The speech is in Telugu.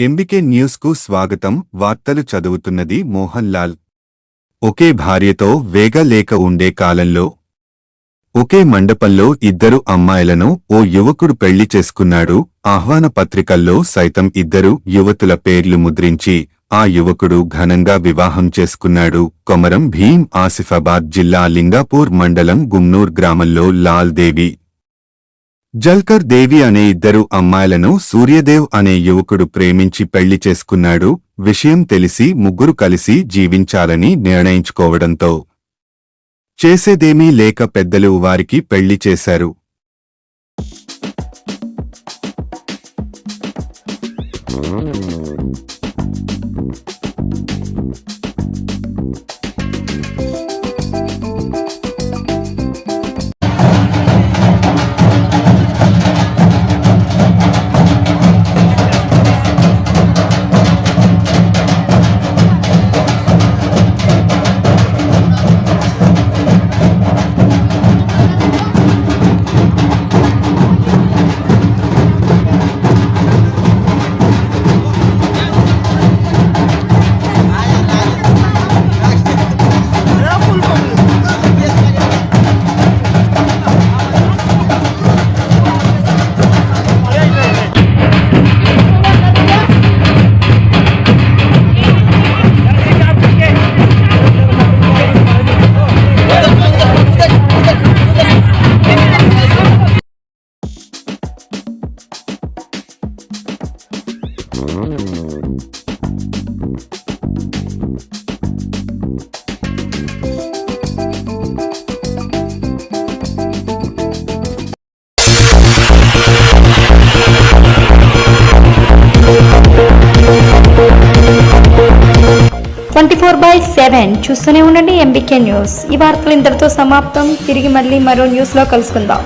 ఎంబికే న్యూస్ కు స్వాగతం. వార్తలు చదువుతున్నది మోహన్ లాల్. ఒకే భార్యతో వేగలేక ఉండే కాలంలో ఒకే మండపంలో ఇద్దరు అమ్మాయిలను ఓ యువకుడు పెళ్లి చేసుకున్నాడు. ఆహ్వాన పత్రికల్లో సైతం ఇద్దరు యువతుల పేర్లు ముద్రించి ఆ యువకుడు ఘనంగా వివాహం చేసుకున్నాడు. కొమరం భీం ఆసిఫాబాద్ జిల్లా లింగాపూర్ మండలం గుమ్నూర్ గ్రామంలో లాల్ దేవి, జల్కర్ దేవి అనే ఇద్దరు అమ్మాయిలను సూర్యదేవ్ అనే యువకుడు ప్రేమించి పెళ్లి చేసుకున్నాడు. విషయం తెలిసి ముగ్గురు కలిసి జీవించాలని నిర్ణయించుకోవడంతో చేసేదేమీ లేక పెద్దలు వారికి పెళ్లి చేశారు. చూస్తూనే ఉండండి ఎంబీకే న్యూస్. ఈ వార్తలు ఇంతటితో సమాప్తం. తిరిగి మళ్ళీ మరో న్యూస్ లో కలుసుకుందాం.